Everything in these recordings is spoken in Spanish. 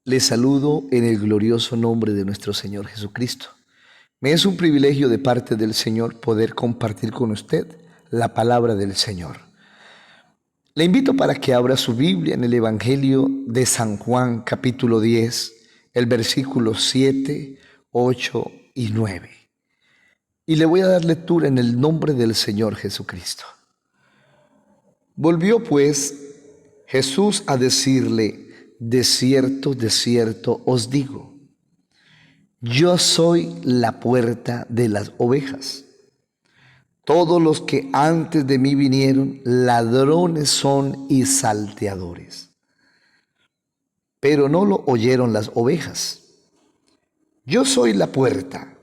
Les saludo en el glorioso nombre de nuestro Señor Jesucristo. Me es un privilegio de parte del Señor poder compartir con usted la palabra del Señor. Le invito para que abra su Biblia en el Evangelio de San Juan, capítulo 10, el versículo 7, 8 y 9. Y le voy a dar lectura en el nombre del Señor Jesucristo. Volvió pues Jesús a decirle: de cierto os digo, yo soy la puerta de las ovejas. Todos los que antes de mí vinieron, ladrones son y salteadores, pero no lo oyeron las ovejas. Yo soy la puerta.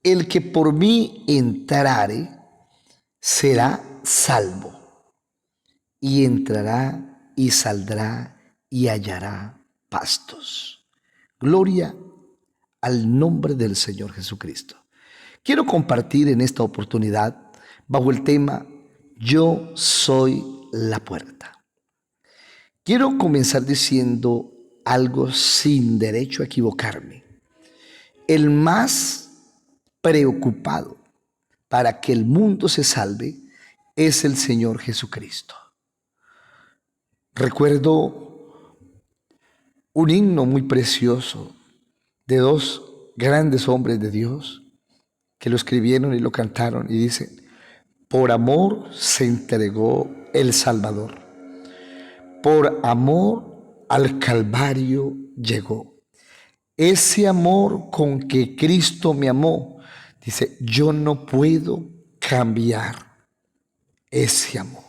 El que por mí entrare será salvo, y entrará y saldrá y hallará pastos. Gloria al nombre del Señor Jesucristo. Quiero compartir en esta oportunidad bajo el tema Yo soy la puerta. Quiero comenzar diciendo algo sin derecho a equivocarme. El más preocupado para que el mundo se salve es el Señor Jesucristo. Recuerdo un himno muy precioso de dos grandes hombres de Dios que lo escribieron y lo cantaron y dicen: por amor se entregó el Salvador, por amor al Calvario llegó. Ese amor con que Cristo me amó, dice, yo no puedo cambiar ese amor.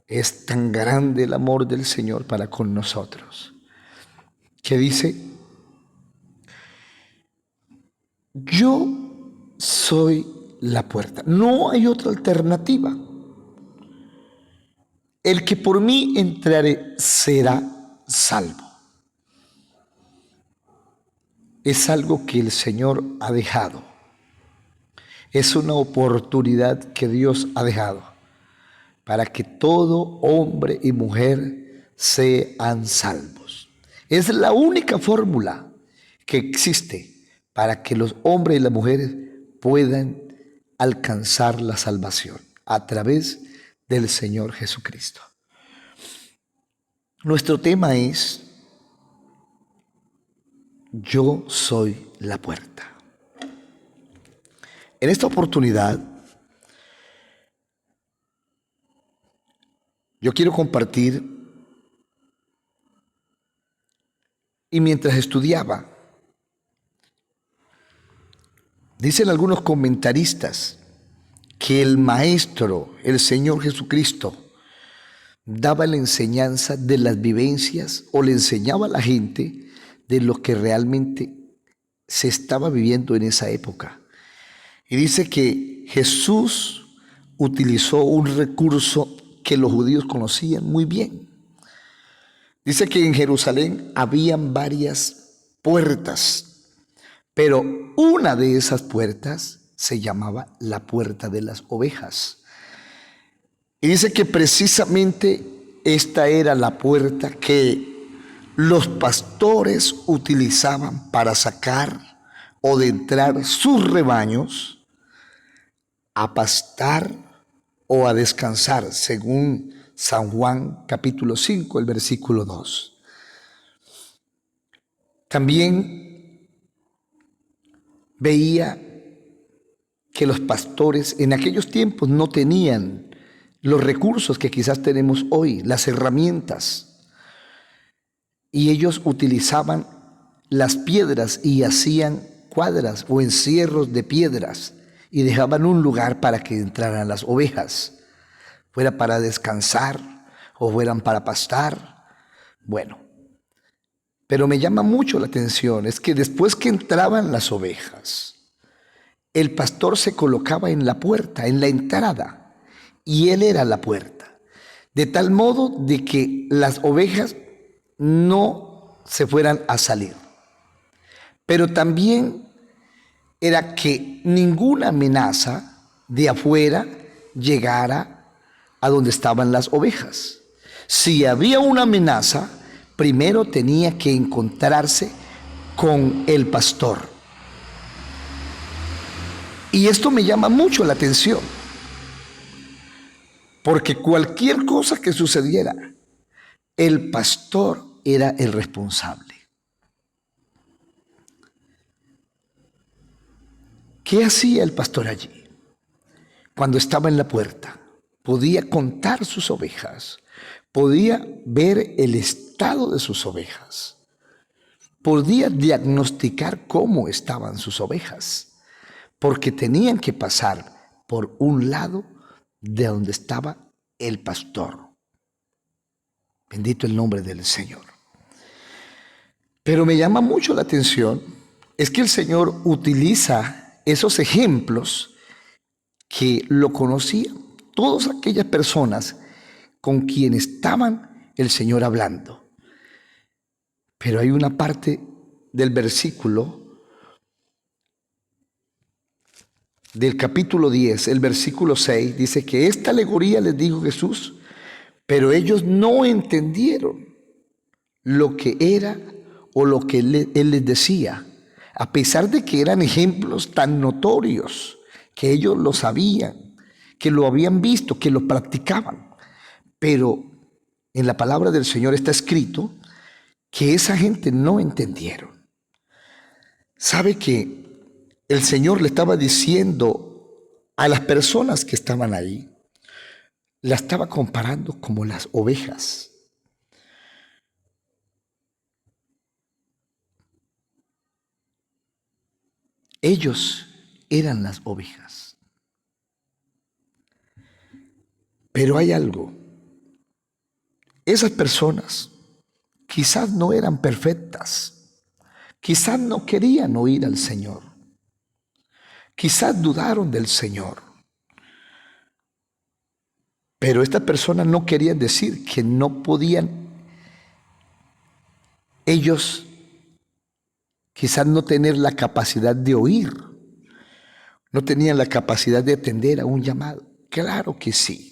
Es tan grande el amor del Señor para con nosotros, que dice: yo soy la puerta. No hay otra alternativa. El que por mí entrare será salvo. Es algo que el Señor ha dejado. Es una oportunidad que Dios ha dejado para que todo hombre y mujer sean salvos. Es la única fórmula que existe para que los hombres y las mujeres puedan alcanzar la salvación a través del Señor Jesucristo. Nuestro tema es: yo soy la puerta. En esta oportunidad, yo quiero compartir, y mientras estudiaba, dicen algunos comentaristas que el Maestro, el Señor Jesucristo, daba la enseñanza de las vivencias o le enseñaba a la gente de lo que realmente se estaba viviendo en esa época. Y dice que Jesús utilizó un recurso que los judíos conocían muy bien. Dice que en Jerusalén habían varias puertas, pero una de esas puertas se llamaba la puerta de las ovejas. Y dice que precisamente esta era la puerta que los pastores utilizaban para sacar o de entrar sus rebaños a pastar o a descansar, según San Juan capítulo 5, el versículo 2. También veía que los pastores en aquellos tiempos no tenían los recursos que quizás tenemos hoy, las herramientas, y ellos utilizaban las piedras y hacían cuadras o encierros de piedras y dejaban un lugar para que entraran las ovejas, fuera para descansar o fueran para pastar. Bueno, pero me llama mucho la atención es que después que entraban las ovejas, el pastor se colocaba en la puerta, en la entrada, y él era la puerta, de tal modo de que las ovejas no se fueran a salir. Pero también era que ninguna amenaza de afuera llegara a donde estaban las ovejas. Si había una amenaza, primero tenía que encontrarse con el pastor. Y esto me llama mucho la atención, porque cualquier cosa que sucediera, el pastor era el responsable. ¿Qué hacía el pastor allí? Cuando estaba en la puerta, podía contar sus ovejas, podía ver el estado de sus ovejas, podía diagnosticar cómo estaban sus ovejas, porque tenían que pasar por un lado de donde estaba el pastor. Bendito el nombre del Señor. Pero me llama mucho la atención, es que el Señor utiliza esos ejemplos que lo conocían todas aquellas personas con quienes estaban el Señor hablando. Pero hay una parte del versículo del capítulo 10, el versículo 6, dice que esta alegoría les dijo Jesús, pero ellos no entendieron lo que era o lo que Él les decía, a pesar de que eran ejemplos tan notorios, que ellos lo sabían, que lo habían visto, que lo practicaban. Pero en la palabra del Señor está escrito que esa gente no entendieron. ¿Sabe que el Señor le estaba diciendo a las personas que estaban ahí? La estaba comparando como las ovejas. Ellos eran las ovejas. Pero hay algo. Esas personas quizás no eran perfectas. Quizás no querían oír al Señor. Quizás dudaron del Señor. Pero estas personas no querían decir que no podían ellos quizás no tener la capacidad de oír. No tenían la capacidad de atender a un llamado. Claro que sí.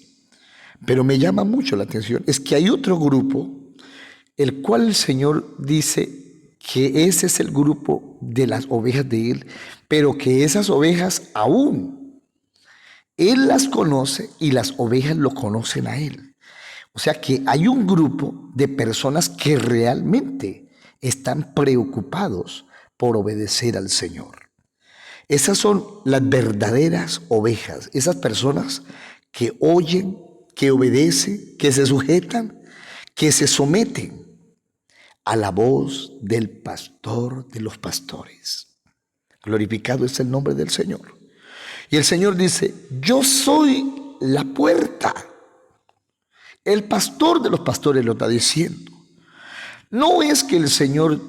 Pero me llama mucho la atención. Es que hay otro grupo, el cual el Señor dice que ese es el grupo de las ovejas de Él, pero que esas ovejas aún Él las conoce y las ovejas lo conocen a Él. O sea que hay un grupo de personas que realmente están preocupados por obedecer al Señor. Esas son las verdaderas ovejas, esas personas que oyen, que obedecen, que se sujetan, que se someten a la voz del pastor de los pastores. Glorificado es el nombre del Señor. Y el Señor dice, yo soy la puerta. El pastor de los pastores lo está diciendo. No es que el Señor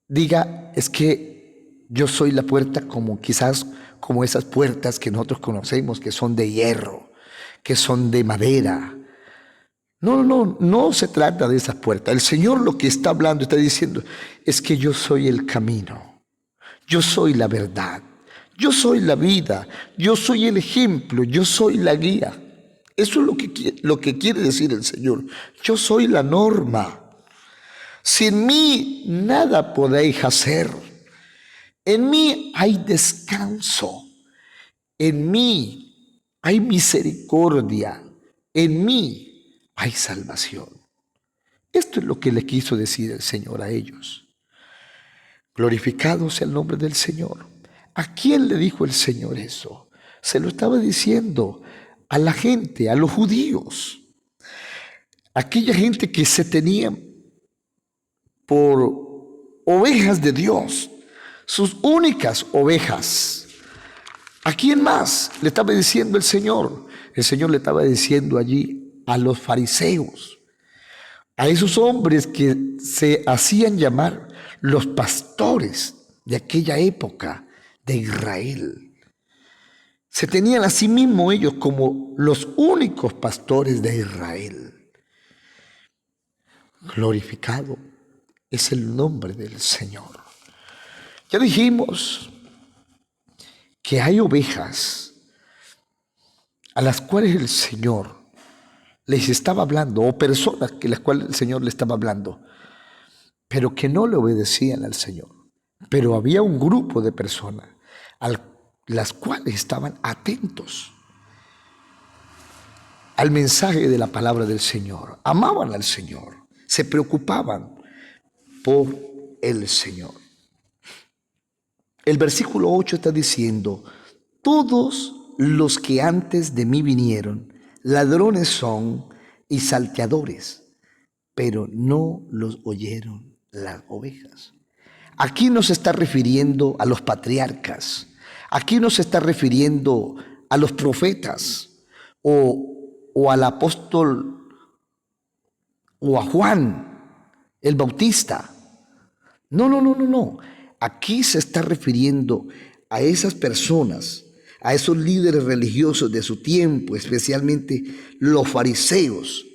diga, es que yo soy la puerta como quizás como esas puertas que nosotros conocemos, que son de hierro, que son de madera. No se trata de esas puertas. El Señor lo que está hablando, está diciendo, es que yo soy el camino, yo soy la verdad, yo soy la vida, yo soy el ejemplo, yo soy la guía. Eso es lo que quiere decir el Señor. Yo soy la norma. Sin mí nada podéis hacer. En mí hay descanso. En mí hay misericordia. En mí hay salvación. Esto es lo que le quiso decir el Señor a ellos. Glorificado sea el nombre del Señor. ¿A quién le dijo el Señor eso? Se lo estaba diciendo a la gente, a los judíos. Aquella gente que se tenía por ovejas de Dios, sus únicas ovejas. ¿A quién más le estaba diciendo el Señor? El Señor le estaba diciendo allí a los fariseos, a esos hombres que se hacían llamar los pastores de aquella época de Israel. Se tenían a sí mismos ellos como los únicos pastores de Israel. Glorificado es el nombre del Señor. Ya dijimos que hay ovejas a las cuales el Señor les estaba hablando, o personas que las cuales el Señor le estaba hablando, pero que no le obedecían al Señor. Pero había un grupo de personas las cuales estaban atentos al mensaje de la palabra del Señor, amaban al Señor, se preocupaban por el Señor. El versículo 8 está diciendo: todos los que antes de mí vinieron, ladrones son y salteadores, pero no los oyeron las ovejas. Aquí no se está refiriendo a los patriarcas, aquí no se está refiriendo a los profetas o al apóstol o a Juan el Bautista. No. Aquí se está refiriendo a esas personas, a esos líderes religiosos de su tiempo, especialmente los fariseos,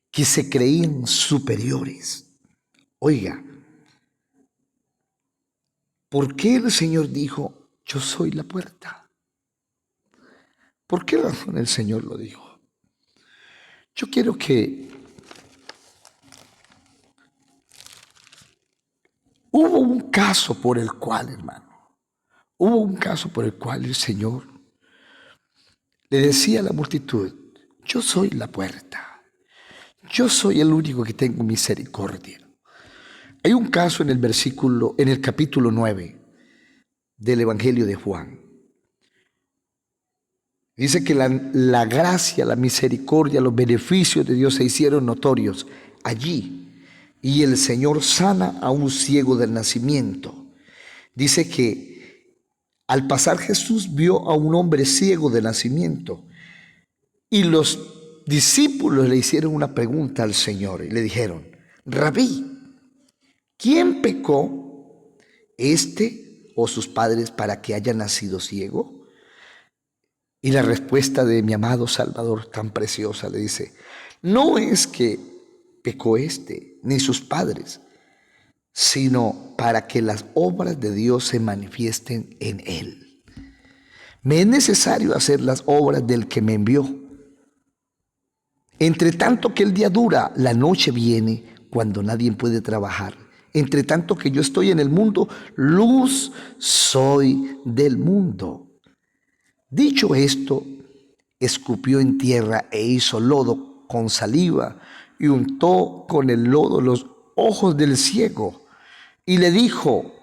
que se creían superiores. Oiga, ¿por qué el Señor dijo, yo soy la puerta? ¿Por qué razón el Señor lo dijo? Yo quiero que hubo un caso por el cual, hermano, hubo un caso por el cual el Señor le decía a la multitud, yo soy la puerta, yo soy el único que tengo misericordia. Hay un caso en el capítulo 9 del Evangelio de Juan. Dice que la gracia, la misericordia, los beneficios de Dios se hicieron notorios allí. Y el Señor sana a un ciego del nacimiento. Dice que al pasar Jesús vio a un hombre ciego de nacimiento. Y los discípulos le hicieron una pregunta al Señor y le dijeron, Rabí, ¿quién pecó, este o sus padres, para que haya nacido ciego? Y la respuesta de mi amado Salvador, tan preciosa, le dice, no es que pecó este, ni sus padres, sino para que las obras de Dios se manifiesten en él. Me es necesario hacer las obras del que me envió. Entre tanto que el día dura, la noche viene cuando nadie puede trabajar. Entre tanto que yo estoy en el mundo, luz soy del mundo. Dicho esto, escupió en tierra e hizo lodo con saliva y untó con el lodo los ojos del ciego y le dijo,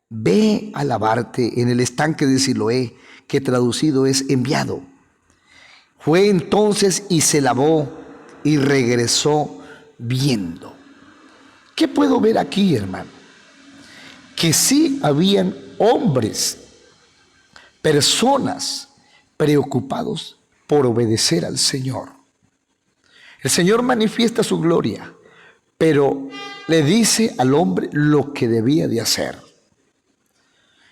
ve a lavarte en el estanque de Siloé, que traducido es enviado. Fue entonces y se lavó y regresó viendo. ¿Qué puedo ver aquí, hermano? Que sí habían hombres, personas preocupados por obedecer al Señor. El Señor manifiesta su gloria, pero le dice al hombre lo que debía de hacer.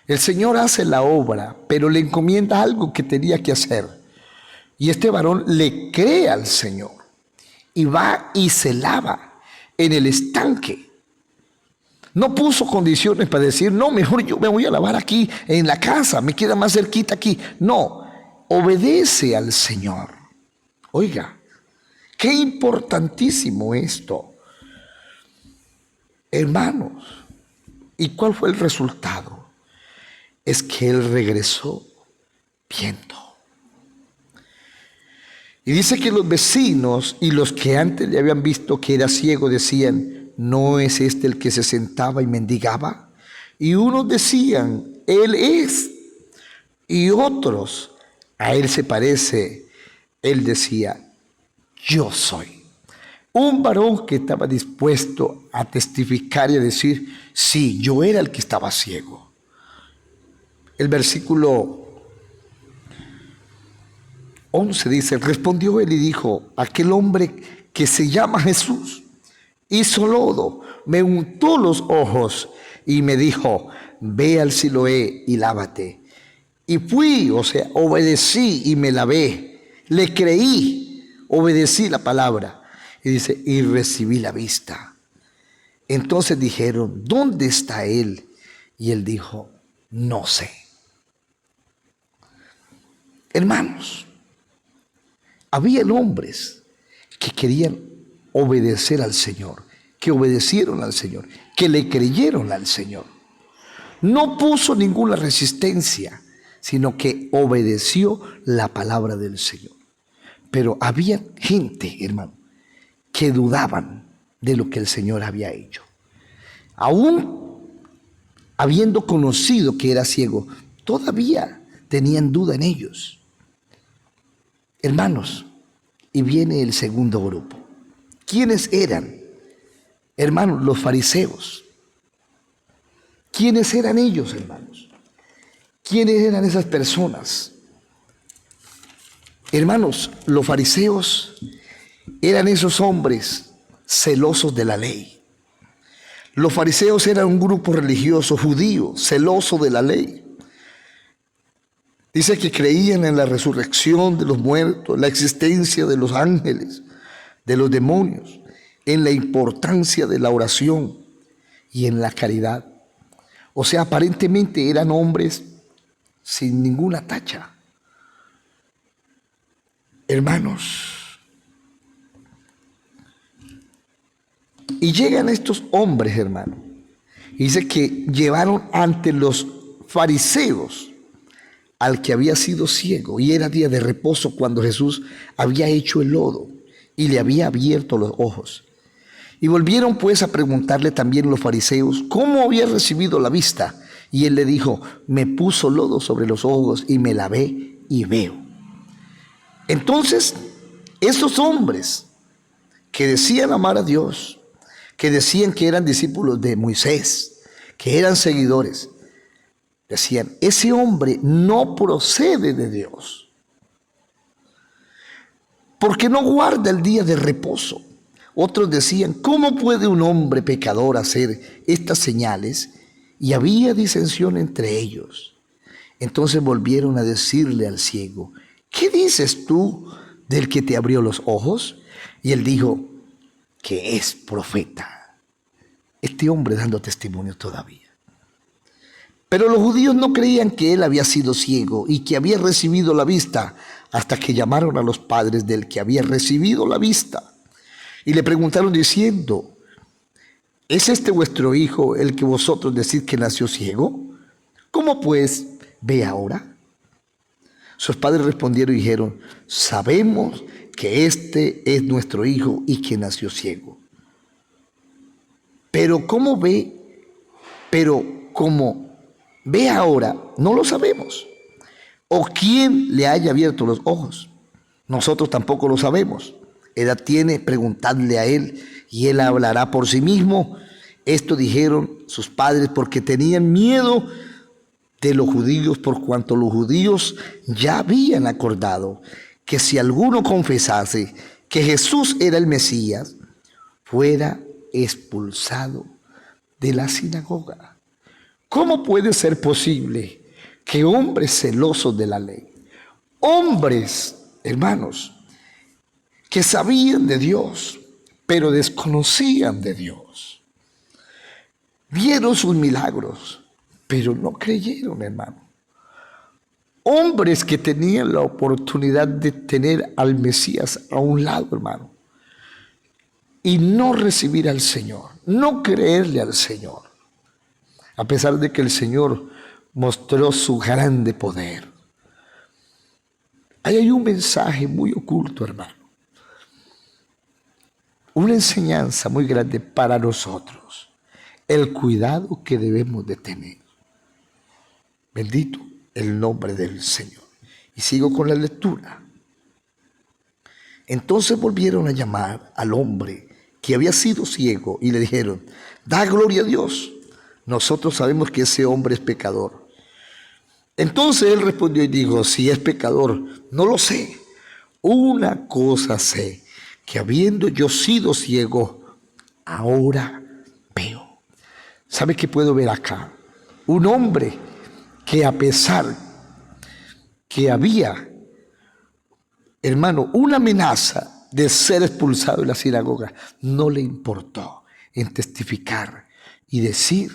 El Señor hace la obra, pero le encomienda algo que tenía que hacer. Y este varón le cree al Señor y va y se lava en el estanque. No puso condiciones para decir, no, mejor yo me voy a lavar aquí en la casa, me queda más cerquita aquí. No, obedece al Señor. Oiga, qué importantísimo esto. Hermanos, ¿y cuál fue el resultado? Es que él regresó viendo. Y dice que los vecinos y los que antes le habían visto que era ciego decían, ¿no es este el que se sentaba y mendigaba? Y unos decían, él es. Y otros, a él se parece. Él decía, yo soy. Un varón que estaba dispuesto a testificar y a decir, sí, yo era el que estaba ciego. El versículo 11 dice, respondió él y dijo, aquel hombre que se llama Jesús hizo lodo, me untó los ojos y me dijo, ve al Siloé y lávate. Y fui, o sea, obedecí y me lavé, le creí, obedecí la palabra. Y dice, y recibí la vista. Entonces dijeron, ¿dónde está él? Y él dijo, no sé. Hermanos, había hombres que querían obedecer al Señor, que obedecieron al Señor, que le creyeron al Señor. No puso ninguna resistencia, sino que obedeció la palabra del Señor. Pero había gente, hermano, que dudaban de lo que el Señor había hecho. Aún habiendo conocido que era ciego, todavía tenían duda en ellos. Hermanos, y viene el segundo grupo. ¿Quiénes eran? Hermanos, los fariseos. ¿Quiénes eran ellos, hermanos? ¿Quiénes eran esas personas? Hermanos, los fariseos eran esos hombres celosos de la ley. Los fariseos eran un grupo religioso judío, celoso de la ley. Dice que creían en la resurrección de los muertos, en la existencia de los ángeles, de los demonios, en la importancia de la oración y en la caridad. O sea, aparentemente eran hombres sin ninguna tacha. Hermanos, y llegan estos hombres, hermano, y dice que llevaron ante los fariseos al que había sido ciego, y era día de reposo cuando Jesús había hecho el lodo y le había abierto los ojos. Y volvieron pues a preguntarle también los fariseos cómo había recibido la vista. Y él le dijo: me puso lodo sobre los ojos y me lavé y veo. Entonces, esos hombres que decían amar a Dios, que decían que eran discípulos de Moisés, que eran seguidores, decían: ese hombre no procede de Dios, porque no guarda el día de reposo. Otros decían: ¿cómo puede un hombre pecador hacer estas señales? Y había disensión entre ellos. Entonces volvieron a decirle al ciego: ¿qué dices tú del que te abrió los ojos? Y él dijo que es profeta. Este hombre dando testimonio todavía. Pero los judíos no creían que él había sido ciego y que había recibido la vista, hasta que llamaron a los padres del que había recibido la vista. Y le preguntaron diciendo: ¿es este vuestro hijo el que vosotros decís que nació ciego? ¿Cómo pues ve ahora? Sus padres respondieron y dijeron: sabemos que este es nuestro hijo y que nació ciego. Pero cómo ve ahora, no lo sabemos. O quién le haya abierto los ojos, nosotros tampoco lo sabemos. Edad tiene, preguntadle a él, y él hablará por sí mismo. Esto dijeron sus padres porque tenían miedo de los judíos, por cuanto los judíos ya habían acordado que si alguno confesase que Jesús era el Mesías, fuera expulsado de la sinagoga. ¿Cómo puede ser posible que hombres celosos de la ley, hombres, hermanos, que sabían de Dios, pero desconocían de Dios, vieron sus milagros, pero no creyeron, hermano? Hombres que tenían la oportunidad de tener al Mesías a un lado, hermano, y no recibir al Señor, no creerle al Señor, a pesar de que el Señor mostró su grande poder. Ahí hay un mensaje muy oculto, hermano. Una enseñanza muy grande para nosotros. El cuidado que debemos de tener. Bendito el nombre del Señor. Y sigo con la lectura. Entonces volvieron a llamar al hombre que había sido ciego y le dijeron: da gloria a Dios. Nosotros sabemos que ese hombre es pecador. Entonces él respondió y dijo: si es pecador, no lo sé. Una cosa sé, que habiendo yo sido ciego, ahora veo. ¿Sabe qué puedo ver acá? Un hombre que, a pesar que había, hermano, una amenaza de ser expulsado de la sinagoga, no le importó en testificar y decir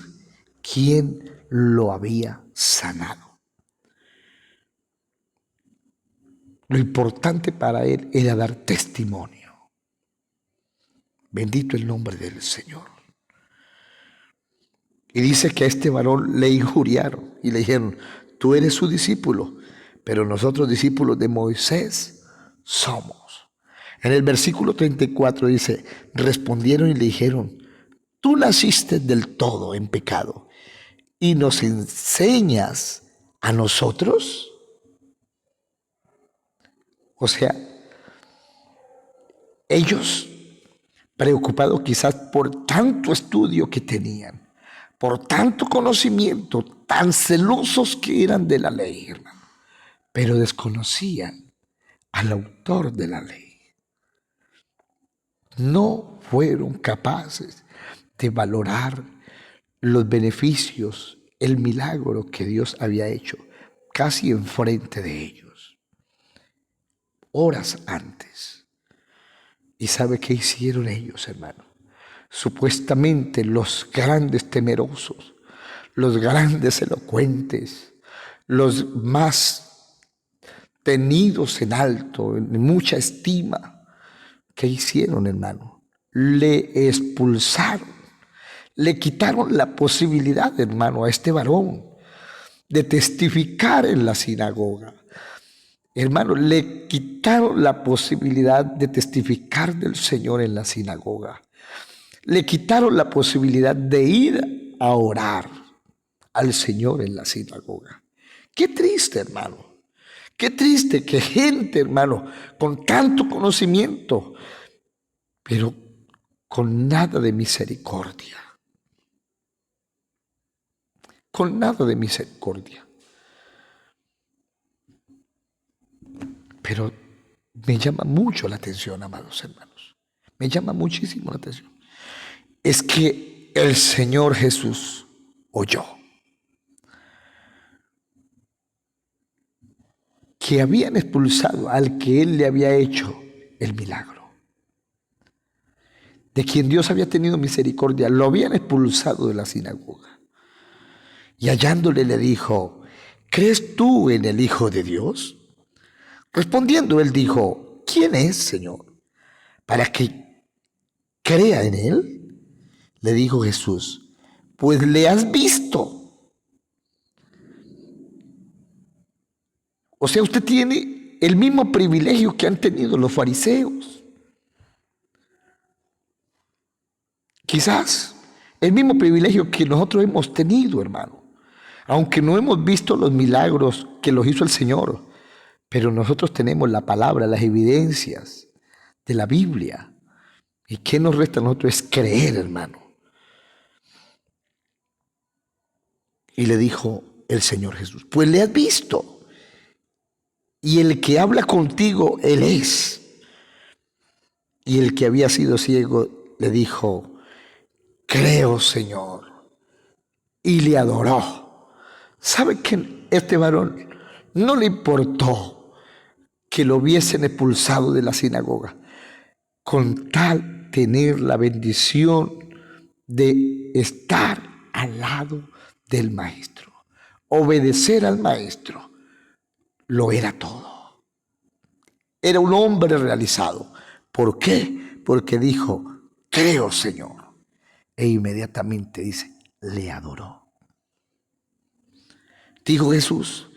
quién lo había sanado. Lo importante para él era dar testimonio. Bendito el nombre del Señor. Y dice que a este varón le injuriaron y le dijeron, tú eres su discípulo, pero nosotros discípulos de Moisés somos. En el versículo 34 dice, respondieron y le dijeron, tú naciste del todo en pecado y nos enseñas a nosotros. O sea, ellos preocupados quizás por tanto estudio que tenían, por tanto conocimiento, tan celosos que eran de la ley, hermano, pero desconocían al autor de la ley. No fueron capaces de valorar los beneficios, el milagro que Dios había hecho casi enfrente de ellos, horas antes. ¿Y sabe qué hicieron ellos, hermano? Supuestamente los grandes temerosos, los grandes elocuentes, los más tenidos en alto, en mucha estima. ¿Qué hicieron, hermano? Le expulsaron, le quitaron la posibilidad, hermano, a este varón de testificar en la sinagoga. Hermano, le quitaron la posibilidad de testificar del Señor en la sinagoga. Le quitaron la posibilidad de ir a orar al Señor en la sinagoga. Qué triste, hermano. Qué triste que gente, hermano, con tanto conocimiento, pero con nada de misericordia. Con nada de misericordia. Pero me llama mucho la atención, amados hermanos. Me llama muchísimo la atención. Es que el Señor Jesús oyó que habían expulsado al que Él le había hecho el milagro, de quien Dios había tenido misericordia, lo habían expulsado de la sinagoga. Y hallándole le dijo, ¿crees tú en el Hijo de Dios? Respondiendo él dijo, ¿quién es, Señor, para que crea en él? Le dijo Jesús, pues le has visto. O sea, usted tiene el mismo privilegio que han tenido los fariseos. Quizás el mismo privilegio que nosotros hemos tenido, hermano. Aunque no hemos visto los milagros que los hizo el Señor, pero nosotros tenemos la palabra, las evidencias de la Biblia. ¿Y qué nos resta a nosotros? Es creer, hermano. Y le dijo el Señor Jesús, pues le has visto. Y el que habla contigo, Él es. Y el que había sido ciego le dijo, creo, Señor. Y le adoró. ¿Sabe que este varón no le importó que lo hubiesen expulsado de la sinagoga? Con tal tener la bendición de estar al lado del maestro, obedecer al maestro, lo era todo. Era un hombre realizado. ¿Por qué? Porque dijo, creo, Señor. E inmediatamente dice, le adoró. Dijo Jesús,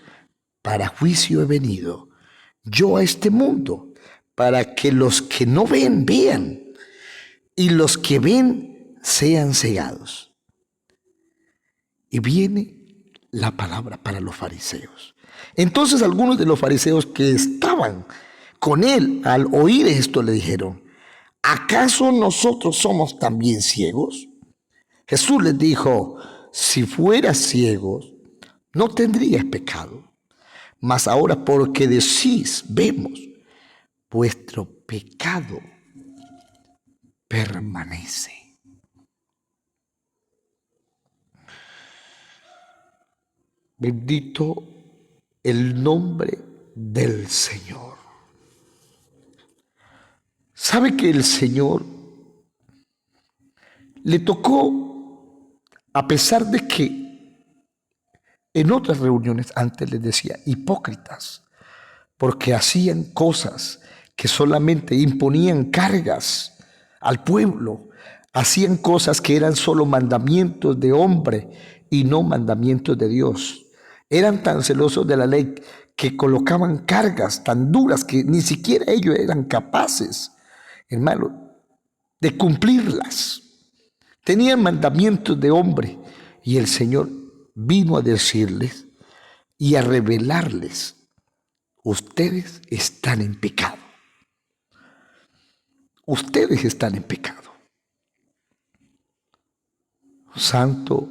para juicio he venido yo a este mundo, para que los que no ven, vean, y los que ven sean cegados. Y viene la palabra para los fariseos. Entonces algunos de los fariseos que estaban con él al oír esto le dijeron, ¿acaso nosotros somos también ciegos? Jesús les dijo, si fueras ciegos, no tendrías pecado. Mas ahora porque decís, vemos, vuestro pecado permanece. Bendito el nombre del Señor. ¿Sabe que el Señor le tocó, a pesar de que en otras reuniones antes les decía hipócritas, porque hacían cosas que solamente imponían cargas al pueblo. Hacían cosas que eran solo mandamientos de hombre y no mandamientos de Dios. Eran tan celosos de la ley que colocaban cargas tan duras que ni siquiera ellos eran capaces, hermano, de cumplirlas. Tenían mandamientos de hombre y el Señor vino a decirles y a revelarles: ustedes están en pecado. Ustedes están en pecado. Santo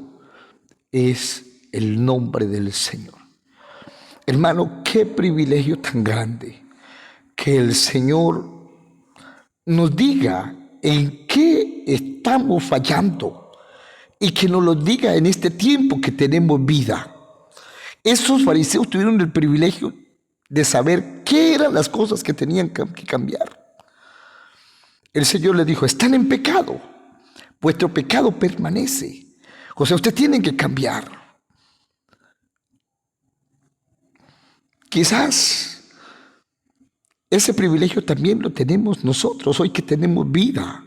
es el nombre del Señor. Hermano, qué privilegio tan grande que el Señor nos diga en qué estamos fallando y que nos lo diga en este tiempo que tenemos vida. Esos fariseos tuvieron el privilegio de saber qué eran las cosas que tenían que cambiar. El Señor les dijo: están en pecado, vuestro pecado permanece. O sea, ustedes tienen que cambiar. Quizás ese privilegio también lo tenemos nosotros hoy que tenemos vida,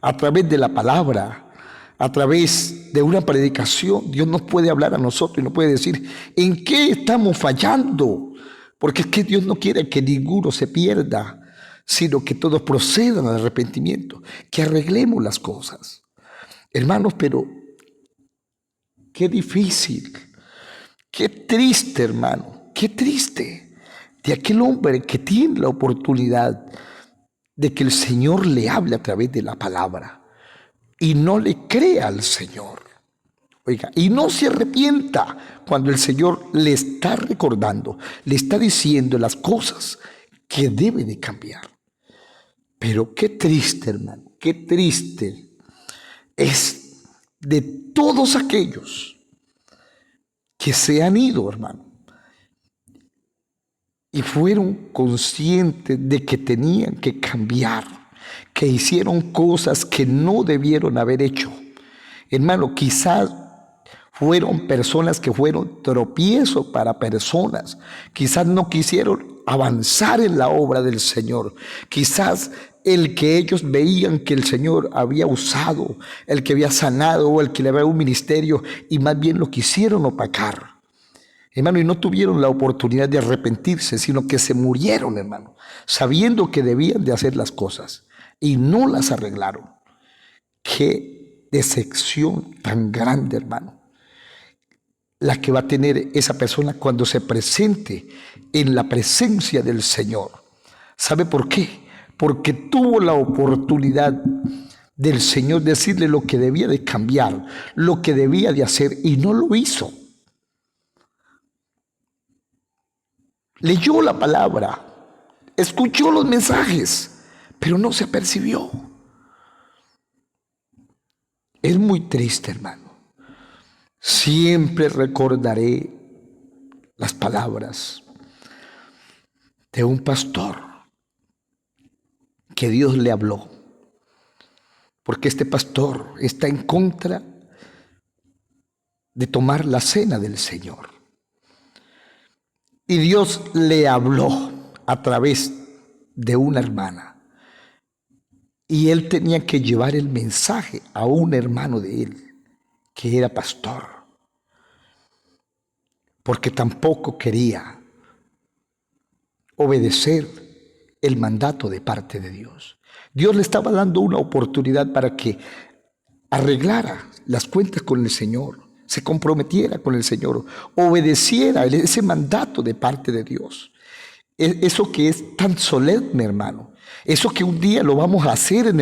a través de la palabra, a través de una predicación. Dios nos puede hablar a nosotros y nos puede decir en qué estamos fallando, porque es que Dios no quiere que ninguno se pierda, sino que todos procedan al arrepentimiento, que arreglemos las cosas. Hermanos, pero qué difícil, qué triste, hermano, qué triste de aquel hombre que tiene la oportunidad de que el Señor le hable a través de la palabra y no le crea al Señor. Oiga, y no se arrepienta cuando el Señor le está recordando, le está diciendo las cosas que debe de cambiar. Pero qué triste, hermano, qué triste es de todos aquellos que se han ido, hermano, y fueron conscientes de que tenían que cambiar, que hicieron cosas que no debieron haber hecho. Hermano, quizás fueron personas que fueron tropiezo para personas. Quizás no quisieron avanzar en la obra del Señor. Quizás el que ellos veían que el Señor había usado, el que había sanado o el que le había dado un ministerio, y más bien lo quisieron opacar. Hermano, y no tuvieron la oportunidad de arrepentirse, sino que se murieron, hermano, sabiendo que debían de hacer las cosas y no las arreglaron. Qué decepción tan grande, hermano, la que va a tener esa persona cuando se presente en la presencia del Señor. ¿Sabe por qué? Porque tuvo la oportunidad del Señor decirle lo que debía de cambiar, lo que debía de hacer, y no lo hizo. Leyó la palabra, escuchó los mensajes, pero no se apercibió. Es muy triste, hermano. Siempre recordaré las palabras de un pastor que Dios le habló, porque este pastor está en contra de tomar la cena del Señor. Y Dios le habló a través de una hermana. Y él tenía que llevar el mensaje a un hermano de él, que era pastor, porque tampoco quería obedecer el mandato de parte de Dios. Dios le estaba dando una oportunidad para que arreglara las cuentas con el Señor, se comprometiera con el Señor, obedeciera ese mandato de parte de Dios. Eso que es tan solemne, hermano, eso que un día lo vamos a hacer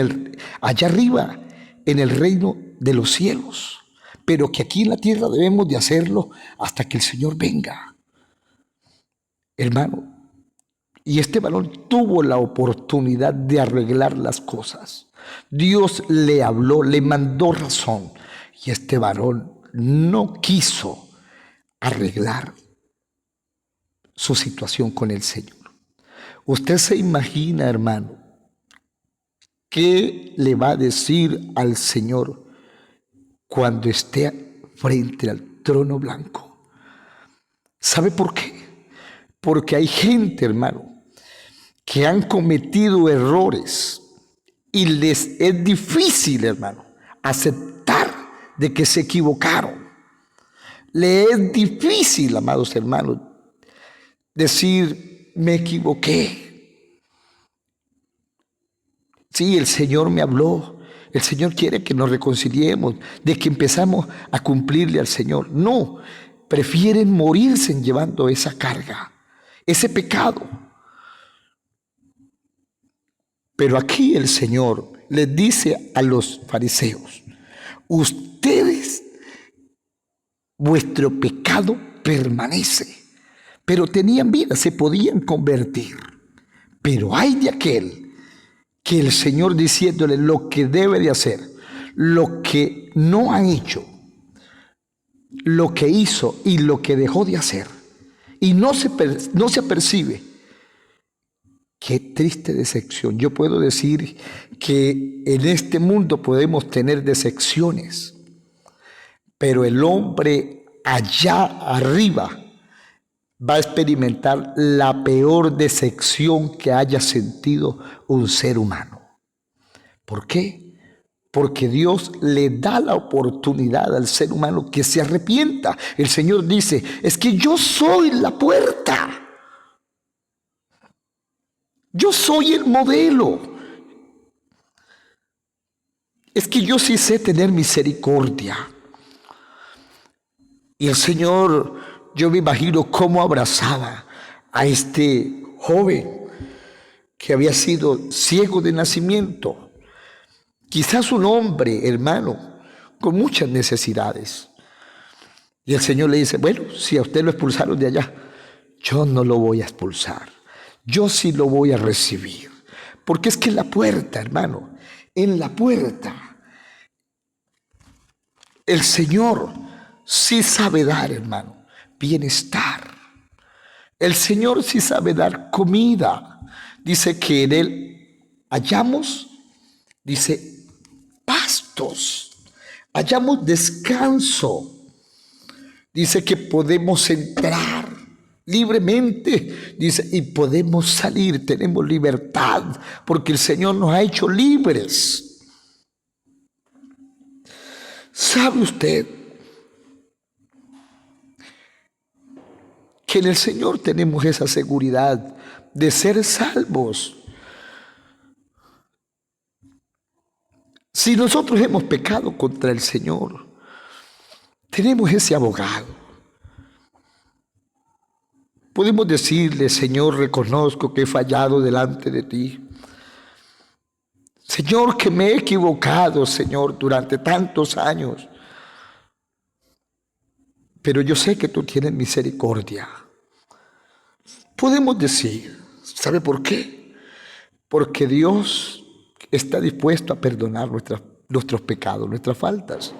allá arriba, en el reino de los cielos, pero que aquí en la tierra debemos de hacerlo hasta que el Señor venga. Hermano, y este varón tuvo la oportunidad de arreglar las cosas. Dios le habló, le mandó razón, y este varón no quiso arreglar su situación con el Señor. Usted se imagina, hermano, qué le va a decir al Señor cuando esté frente al trono blanco. ¿Sabe por qué? Porque hay gente, hermano, que han cometido errores Y les es difícil, hermano, aceptar de que se equivocaron. Le es difícil, amados hermanos, decir, me equivoqué. Sí, el Señor me habló. El Señor quiere que nos reconciliemos, de que empezamos a cumplirle al Señor. No, prefieren morirse llevando esa carga, ese pecado. Pero aquí el Señor les dice a los fariseos, ustedes, vuestro pecado permanece. Pero tenían vida, se podían convertir. Pero hay de aquel que el Señor diciéndole lo que debe de hacer, lo que no han hecho, lo que hizo y lo que dejó de hacer, y no se apercibe. Qué triste decepción. Yo puedo decir que en este mundo podemos tener decepciones, pero el hombre allá arriba va a experimentar la peor decepción que haya sentido un ser humano. ¿Por qué? Porque Dios le da la oportunidad al ser humano que se arrepienta. El Señor dice, es que yo soy la puerta. Yo soy el modelo. Es que yo sí sé tener misericordia. Y el Señor, yo me imagino cómo abrazaba a este joven que había sido ciego de nacimiento. Quizás un hombre, hermano, con muchas necesidades. Y el Señor le dice, bueno, si a usted lo expulsaron de allá, yo no lo voy a expulsar. Yo sí lo voy a recibir. Porque es que en la puerta, hermano, en la puerta, el Señor sí sabe dar, hermano, bienestar. El Señor sí sabe dar comida. Dice que en Él hallamos, dice, pastos, hallamos descanso. Dice que podemos entrar libremente, dice, y podemos salir, tenemos libertad, porque el Señor nos ha hecho libres. ¿Sabe usted que en el Señor tenemos esa seguridad de ser salvos? Si nosotros hemos pecado contra el Señor, tenemos ese abogado. Podemos decirle, Señor, reconozco que he fallado delante de ti. Señor, que me he equivocado, Señor, durante tantos años. Pero yo sé que tú tienes misericordia. Podemos decir, ¿sabe por qué? Porque Dios está dispuesto a perdonar nuestros pecados, nuestras faltas.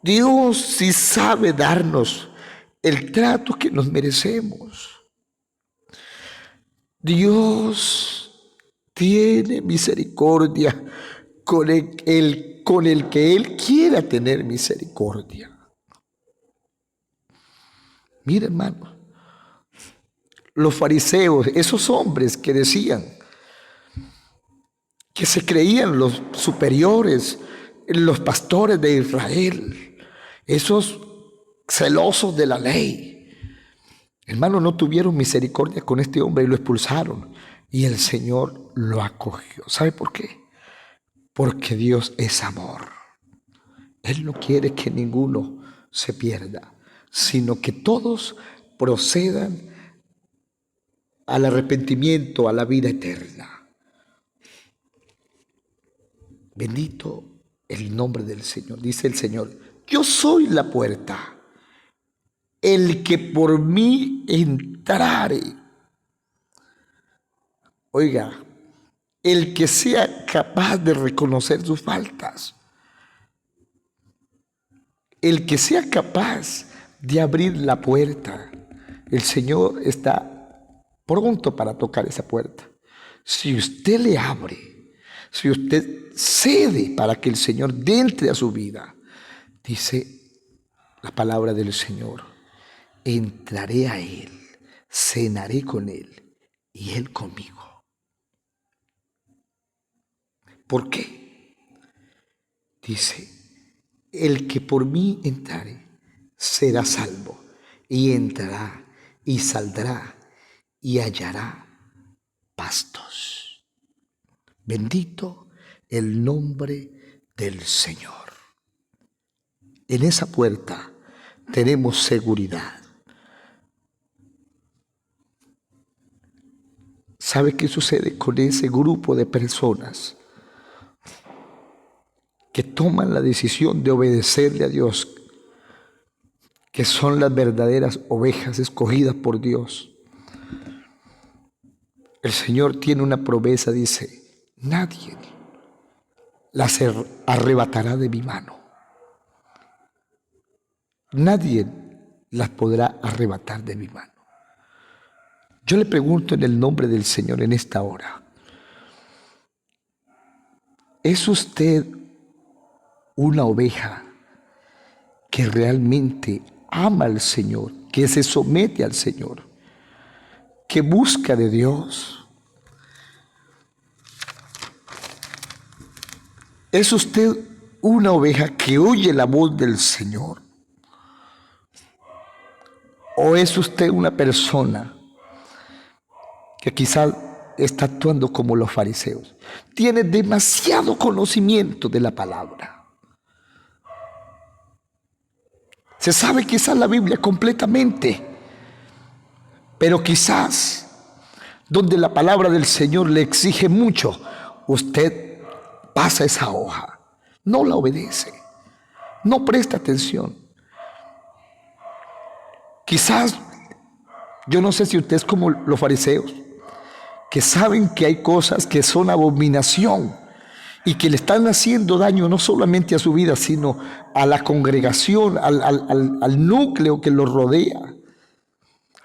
Dios sí sabe darnos el trato que nos merecemos. Dios tiene misericordia con el que Él quiera tener misericordia. Mira, hermano, los fariseos, esos hombres que decían que se creían los superiores, los pastores de Israel, esos celosos de la ley, hermano, no tuvieron misericordia con este hombre y lo expulsaron. Y el Señor lo acogió. ¿Sabe por qué? Porque Dios es amor. Él no quiere que ninguno se pierda, sino que todos procedan al arrepentimiento, a la vida eterna. Bendito el nombre del Señor. Dice el Señor, yo soy la puerta. El que por mí entrare. Oiga, el que sea capaz de reconocer sus faltas. El que sea capaz de abrir la puerta. El Señor está pronto para tocar esa puerta. Si usted le abre, si usted cede para que el Señor entre a su vida, dice la palabra del Señor, entraré a Él, cenaré con Él y Él conmigo. ¿Por qué? Dice, el que por mí entrare será salvo, y entrará y saldrá y hallará pastos. Bendito el nombre del Señor. En esa puerta tenemos seguridad. ¿Sabe qué sucede con ese grupo de personas que toman la decisión de obedecerle a Dios, que son las verdaderas ovejas escogidas por Dios? El Señor tiene una promesa, dice, nadie las arrebatará de mi mano. Nadie las podrá arrebatar de mi mano. Yo le pregunto en el nombre del Señor en esta hora, ¿es usted una oveja que realmente ama al Señor, que se somete al Señor, que busca de Dios? ¿Es usted una oveja que oye la voz del Señor? ¿O es usted una persona que quizás está actuando como los fariseos? Tiene demasiado conocimiento de la palabra. Se sabe quizás la Biblia completamente, pero quizás donde la palabra del Señor le exige mucho, usted pasa esa hoja, no la obedece, no presta atención. Quizás, yo no sé si usted es como los fariseos, que saben que hay cosas que son abominación y que le están haciendo daño no solamente a su vida, sino a la congregación, al núcleo que lo rodea,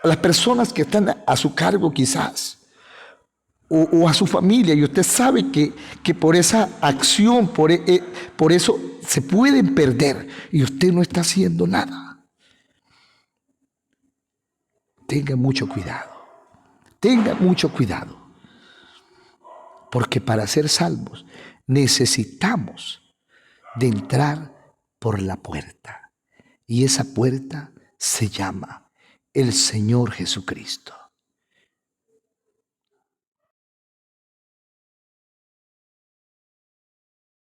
a las personas que están a su cargo quizás, o a su familia, y usted sabe que por esa acción, por eso se pueden perder, y usted no está haciendo nada. Tenga mucho cuidado, porque para ser salvos necesitamos de entrar por la puerta, y esa puerta se llama el Señor Jesucristo.